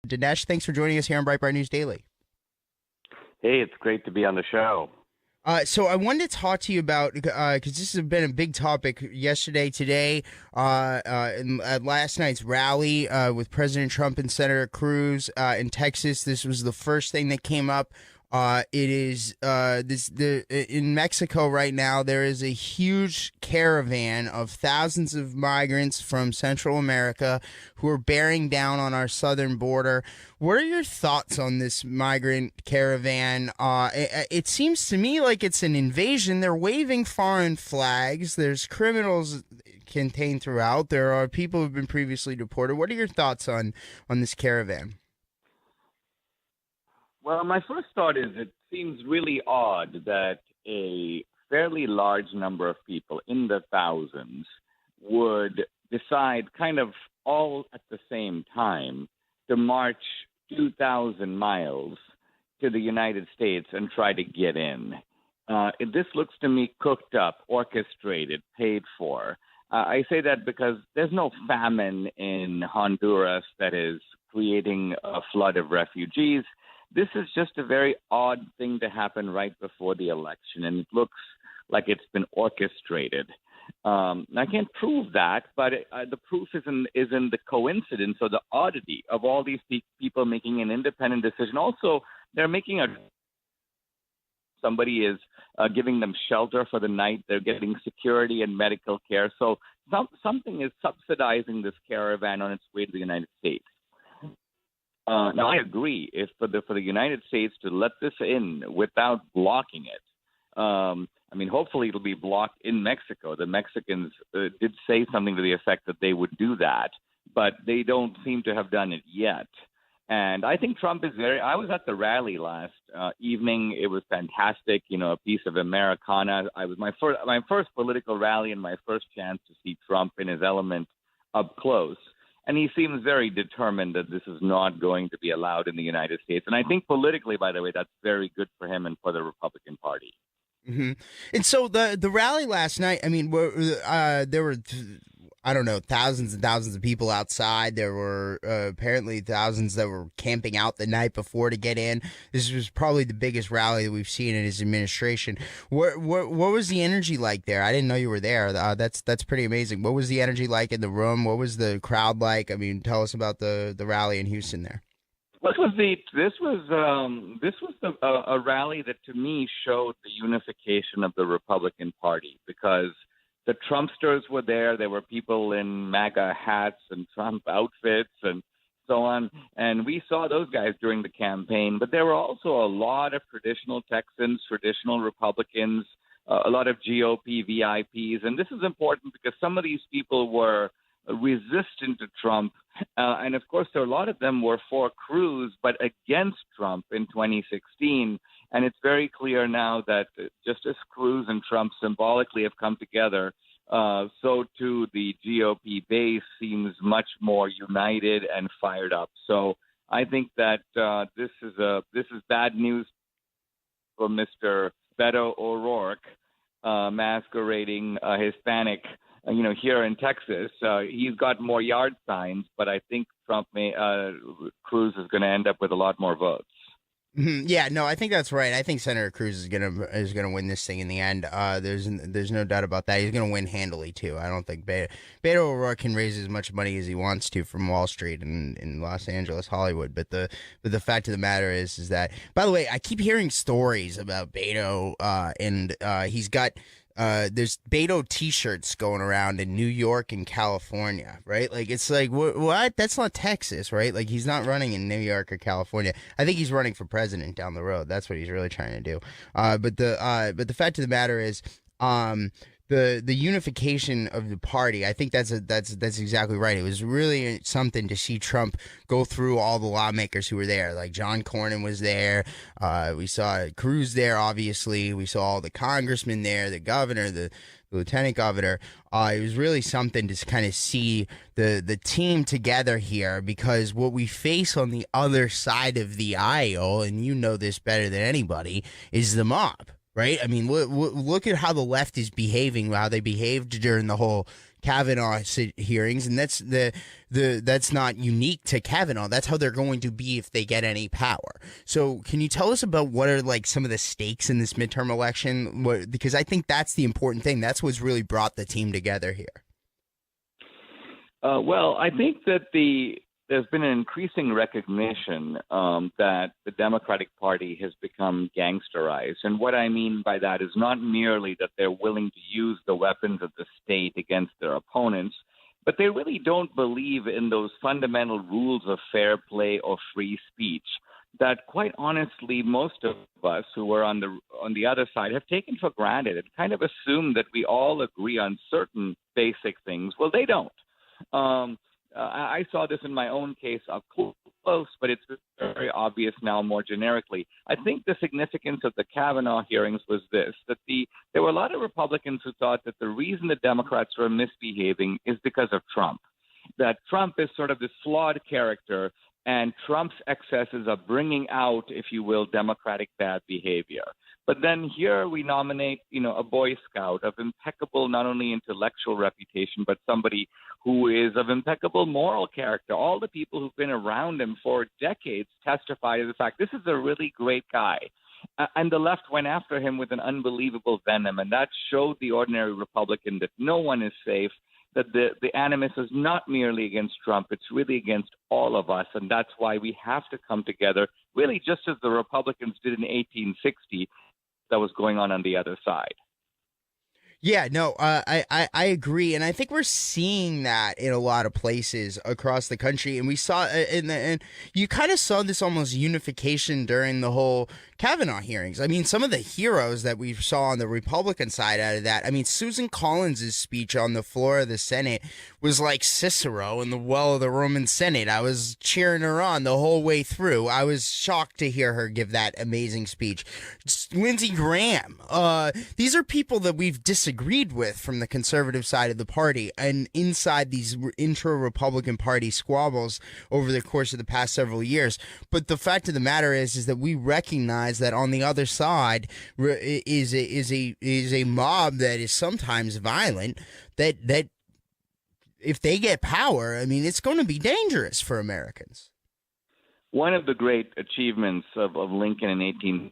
Dinesh, thanks for joining us here on Breitbart News Daily. Hey, it's great to be on the show. So I wanted to talk to you about, because this has been a big topic yesterday, today, at last night's rally with President Trump and Senator Cruz in Texas. This was the first thing that came up. It is in Mexico right now. There is a huge caravan of thousands of migrants from Central America who are bearing down on our southern border. What are your thoughts on this migrant caravan? It seems to me like it's an invasion. They're waving foreign flags. There's criminals contained throughout. There are people who've been previously deported. What are your thoughts on this caravan? Well, my first thought is it seems really odd that a fairly large number of people, in the thousands, would decide kind of all at the same time to march 2,000 miles to the United States and try to get in. This looks to me cooked up, orchestrated, paid for. I say that because there's no famine in Honduras that is creating a flood of refugees. This is just a very odd thing to happen right before the election, and it looks like it's been orchestrated. I can't prove that, but the proof is in the coincidence or the oddity of all these people making an independent decision. Also, they're making somebody is giving them shelter for the night. They're getting security and medical care. So something is subsidizing this caravan on its way to the United States. Now, I agree. If for the United States to let this in without blocking it, hopefully it'll be blocked in Mexico. The Mexicans did say something to the effect that they would do that, but they don't seem to have done it yet. And I think Trump is I was at the rally last evening. It was fantastic. A piece of Americana. I was my first political rally and my first chance to see Trump in his element up close. And he seems very determined that this is not going to be allowed in the United States. And I think politically, by the way, that's very good for him and for the Republican Party. Mm-hmm. And so the rally last night, there were, I don't know, thousands and thousands of people outside. There were apparently thousands that were camping out the night before to get in. This was probably the biggest rally that we've seen in his administration. What was the energy like there? I didn't know you were there. That's pretty amazing. What was the energy like in the room? What was the crowd like? Tell us about the rally in Houston there. This was a rally that to me showed the unification of the Republican Party, because the Trumpsters were there. There were people in MAGA hats and Trump outfits and so on. And we saw those guys during the campaign. But there were also a lot of traditional Texans, traditional Republicans, a lot of GOP VIPs. And this is important because some of these people were resistant to Trump. And, of course, a lot of them were for Cruz but against Trump in 2016. And it's very clear now that just as Cruz and Trump symbolically have come together, so too the GOP base seems much more united and fired up. So I think that this is bad news for Mr. Beto O'Rourke, masquerading Hispanic. Here in Texas, he's got more yard signs, but I think Cruz is going to end up with a lot more votes. Mm-hmm. Yeah, no, I think that's right. I think Senator Cruz is gonna win this thing in the end. There's no doubt about that. He's gonna win handily too. I don't think Beto O'Rourke can raise as much money as he wants to from Wall Street in Los Angeles, Hollywood. But the fact of the matter is that, by the way, I keep hearing stories about Beto, and he's got. There's Beto T-shirts going around in New York and California, right? Like, it's like, what? That's not Texas, right? Like, he's not running in New York or California. I think he's running for president down the road. That's what he's really trying to do. But the fact of the matter is, the unification of the party, I think that's exactly right. It was really something to see Trump go through all the lawmakers who were there. Like John Cornyn was there. We saw Cruz there, obviously. We saw all the congressmen there, the governor, the lieutenant governor. It was really something to kind of see the team together here, because what we face on the other side of the aisle, and you know this better than anybody, is the mob. Right? Look at how the left is behaving, how they behaved during the whole Kavanaugh hearings, and that's not unique to Kavanaugh. That's how they're going to be if they get any power. So, can you tell us about what are like some of the stakes in this midterm election? Because I think that's the important thing. That's what's really brought the team together here. Well, I think that there's been an increasing recognition that the Democratic Party has become gangsterized. And what I mean by that is not merely that they're willing to use the weapons of the state against their opponents, but they really don't believe in those fundamental rules of fair play or free speech that, quite honestly, most of us who are on the other side have taken for granted and kind of assume that we all agree on certain basic things. Well, they don't. I saw this in my own case up close, but it's very obvious now more generically. I think the significance of the Kavanaugh hearings was this, that there were a lot of Republicans who thought that the reason the Democrats were misbehaving is because of Trump, that Trump is sort of this flawed character, and Trump's excesses are bringing out, if you will, Democratic bad behavior. But then here we nominate, a Boy Scout of impeccable, not only intellectual reputation, but somebody who is of impeccable moral character. All the people who've been around him for decades testify to the fact this is a really great guy. And the left went after him with an unbelievable venom. And that showed the ordinary Republican that no one is safe, that the animus is not merely against Trump, it's really against all of us. And that's why we have to come together, really just as the Republicans did in 1860, that was going on the other side. Yeah, no, I agree, and I think we're seeing that in a lot of places across the country, and we saw and you kind of saw this almost unification during the whole Kavanaugh hearings. I mean, some of the heroes that we saw on the Republican side out of that. I mean, Susan Collins' speech on the floor of the Senate was like Cicero in the well of the Roman Senate. I was cheering her on the whole way through. I was shocked to hear her give that amazing speech. Lindsey Graham. These are people that we've disagreed with from the conservative side of the party, and inside these intra-Republican Party squabbles over the course of the past several years. But the fact of the matter is that we recognize that on the other side is a mob that is sometimes violent, that if they get power, I mean, it's going to be dangerous for Americans. One of the great achievements of Lincoln in 18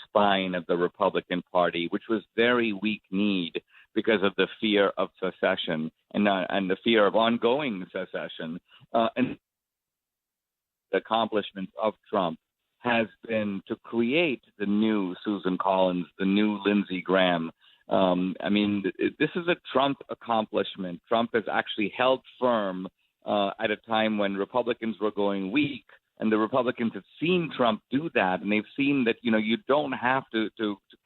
spine of the Republican Party, which was very weak-kneed because of the fear of secession and the fear of ongoing secession, and the accomplishments of Trump has been to create the new Susan Collins, the new Lindsey Graham. I mean, this is a Trump accomplishment. Trump has actually held firm at a time when Republicans were going weak, and the Republicans have seen Trump do that, and they've seen that, you don't have to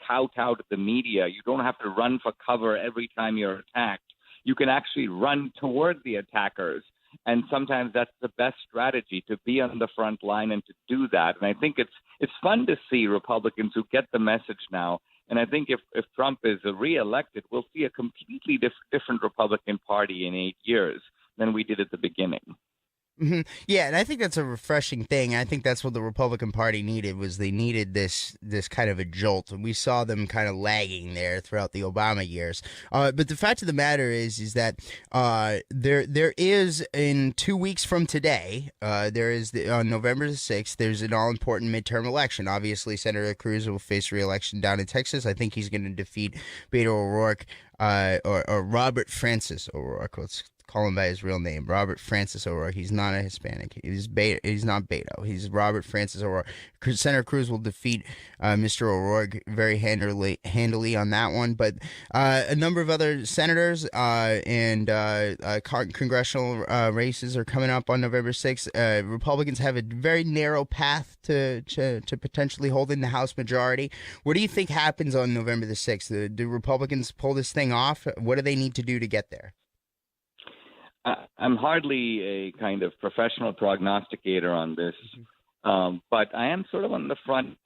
kowtow to the media. You don't have to run for cover every time you're attacked. You can actually run toward the attackers. And sometimes that's the best strategy, to be on the front line and to do that. And I think it's fun to see Republicans who get the message now. And I think if Trump is reelected, we'll see a completely different Republican Party in 8 years than we did at the beginning. Mm-hmm. Yeah, and I think that's a refreshing thing. I think that's what the Republican Party needed, was they needed this kind of a jolt. And we saw them kind of lagging there throughout the Obama years. But the fact of the matter is that there is, in 2 weeks from today, there is on November the 6th, there's an all-important midterm election. Obviously, Senator Cruz will face re-election down in Texas. I think he's going to defeat Beto O'Rourke or Robert Francis O'Rourke. Let's call him by his real name, Robert Francis O'Rourke. He's not a Hispanic. He's not Beto. He's Robert Francis O'Rourke. Senator Cruz will defeat Mr. O'Rourke very handily on that one. But a number of other senators and congressional races are coming up on November 6th. Republicans have a very narrow path to potentially holding the House majority. What do you think happens on November the 6th? Do Republicans pull this thing off? What do they need to do to get there? I'm hardly a kind of professional prognosticator on this, but I am sort of on the front,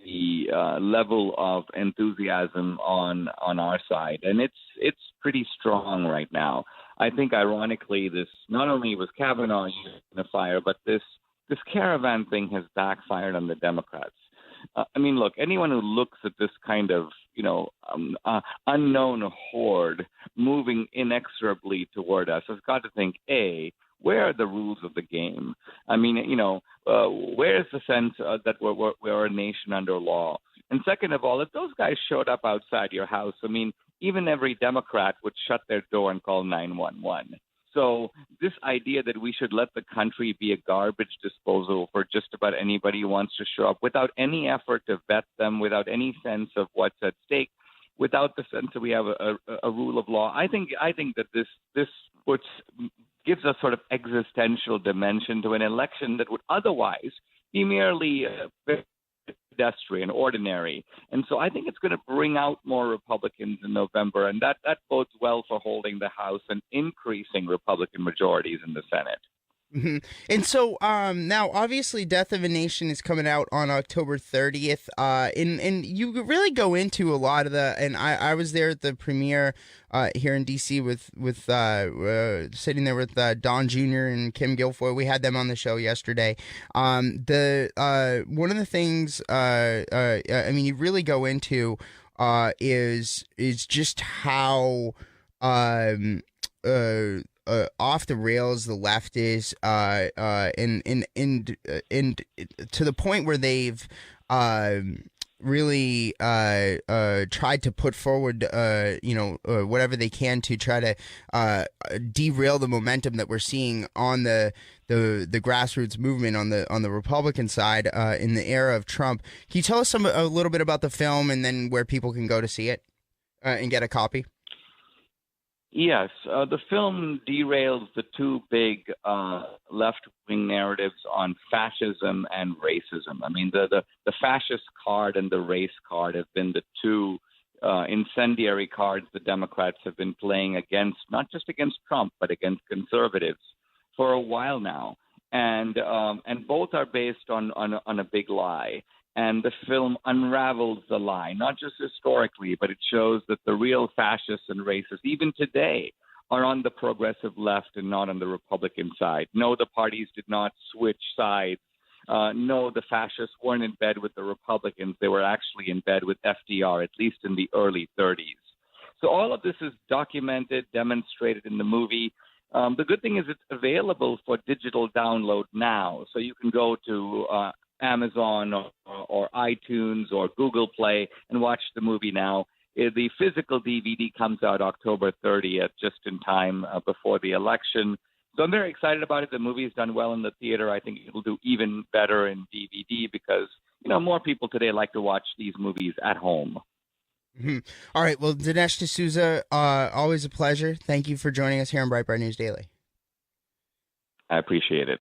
the level of enthusiasm on our side, and it's pretty strong right now. I think, ironically, this not only was Kavanaugh in a fire, but this Caravan thing has backfired on the Democrats. I mean, look, anyone who looks at this kind of, unknown horde moving inexorably toward us has got to think, A, where are the rules of the game? I mean, where's the sense that we're a nation under law? And second of all, if those guys showed up outside your house, I mean, even every Democrat would shut their door and call 911. So this idea that we should let the country be a garbage disposal for just about anybody who wants to show up without any effort to vet them, without any sense of what's at stake, without the sense that we have a rule of law, I think that this gives a sort of existential dimension to an election that would otherwise be merely pedestrian, ordinary. And so I think it's going to bring out more Republicans in November, and that bodes well for holding the House and increasing Republican majorities in the Senate. Mm-hmm. And so now, obviously, Death of a Nation is coming out on October 30th. And you really go into a lot of and I was there at the premiere here in D.C. with sitting there with Don Jr. and Kim Guilfoyle. We had them on the show yesterday. One of the things I mean, you really go into is just how off the rails the left is, and to the point where they've really tried to put forward whatever they can to try to derail the momentum that we're seeing on the grassroots movement on the Republican side in the era of Trump. Can you tell us a little bit about the film and then where people can go to see it and get a copy? Yes, the film derails the two big left-wing narratives on fascism and racism. I mean, the fascist card and the race card have been the two incendiary cards the Democrats have been playing against, not just against Trump, but against conservatives for a while now. And both are based on a big lie. And the film unravels the lie, not just historically, but it shows that the real fascists and racists, even today, are on the progressive left and not on the Republican side. No, the parties did not switch sides. No, the fascists weren't in bed with the Republicans. They were actually in bed with FDR, at least in the early 30s. So all of this is documented, demonstrated in the movie. The good thing is it's available for digital download now. So you can go to Amazon or iTunes or Google Play and watch the movie now. The physical DVD comes out October 30th, just in time before the election. So I'm very excited about it. The movie's done well in the theater. I think it'll do even better in DVD because, more people today like to watch these movies at home. Mm-hmm. All right. Well, Dinesh D'Souza, always a pleasure. Thank you for joining us here on Breitbart News Daily. I appreciate it.